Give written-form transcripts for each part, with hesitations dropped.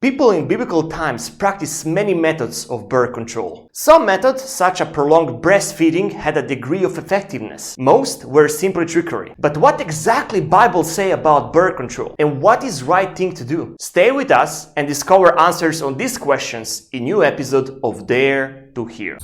People in biblical times practiced many methods of birth control. Some methods, such as prolonged breastfeeding, had a degree of effectiveness. Most were simply trickery. But what exactly Bible say about birth control? And what is right thing to do? Stay with us and discover answers on these questions in new episode of Dare to Hear.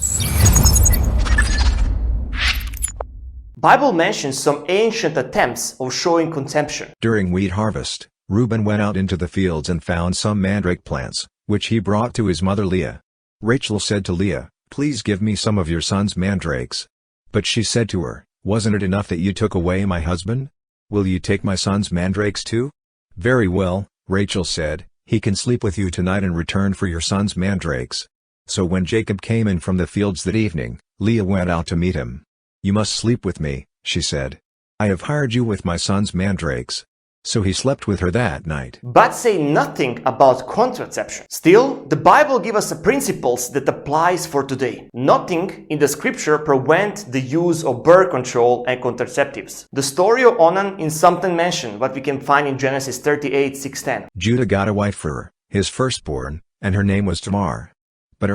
Bible mentions some ancient attempts of showing conception. During wheat harvest, Reuben went out into the fields and found some mandrake plants, which he brought to his mother Leah. Rachel said to Leah, "Please give me some of your son's mandrakes." But she said to her, "Wasn't it enough that you took away my husband? Will you take my son's mandrakes too?" "Very well," Rachel said, "he can sleep with you tonight in return for your son's mandrakes." So when Jacob came in from the fields that evening, Leah went out to meet him. "You must sleep with me," she said. "I have hired you with my son's mandrakes." So he slept with her that night. But say nothing about contraception. Still, the Bible gives us principles that applies for today. Nothing in the scripture prevents the use of birth control and contraceptives. The story of Onan is something mentioned, what we can find in Genesis 38:6-10. Judah got a wife for her, his firstborn, and her name was Tamar. But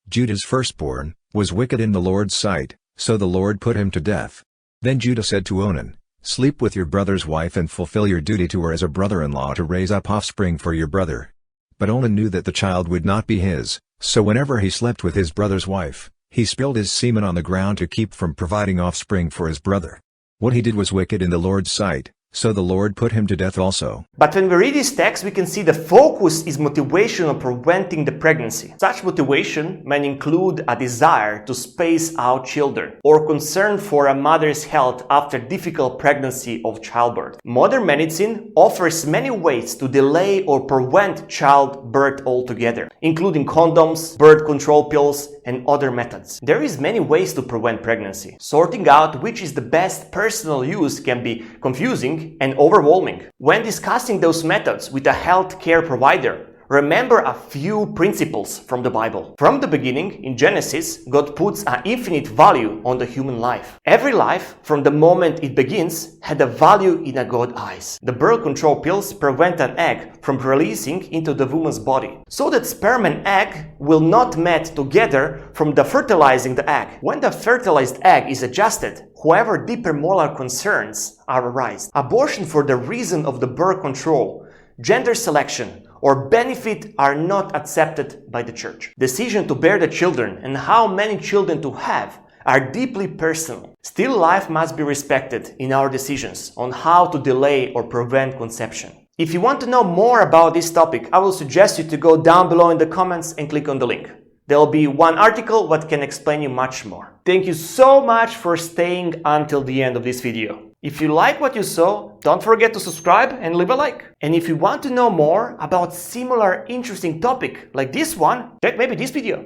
Judah's firstborn, was wicked in the Lord's sight, so the Lord put him to death. Then Judah said to Onan, "Sleep with your brother's wife and fulfill your duty to her as a brother-in-law to raise up offspring for your brother." But Onan knew that the child would not be his, so whenever he slept with his brother's wife, he spilled his semen on the ground to keep from providing offspring for his brother. What he did was wicked in the Lord's sight, so the Lord put him to death also. But when we read this text, we can see the focus is motivation on preventing the pregnancy. Such motivation may include a desire to space out children or concern for a mother's health after difficult pregnancy or childbirth. Modern medicine offers many ways to delay or prevent childbirth altogether, including condoms, birth control pills, and other methods. There is many ways to prevent pregnancy. Sorting out which is the best personal use can be confusing and overwhelming. When discussing those methods with a healthcare provider, remember a few principles from the Bible. From the beginning, in Genesis, God puts an infinite value on the human life. Every life, from the moment it begins, had a value in God's eyes. The birth control pills prevent an egg from releasing into the woman's body, so that sperm and egg will not meet together from the fertilizing the egg. When the fertilized egg is adjusted, however deeper moral concerns are arised. Abortion for the reason of the birth control, gender selection, or benefit are not accepted by the church. Decision to bear the children and how many children to have are deeply personal. Still, life must be respected in our decisions on how to delay or prevent conception. If you want to know more about this topic, I will suggest you to go down below in the comments and click on the link. There will be one article that can explain you much more. Thank you so much for staying until the end of this video. If you like what you saw, don't forget to subscribe and leave a like. And if you want to know more about similar interesting topic like this one, check maybe this video.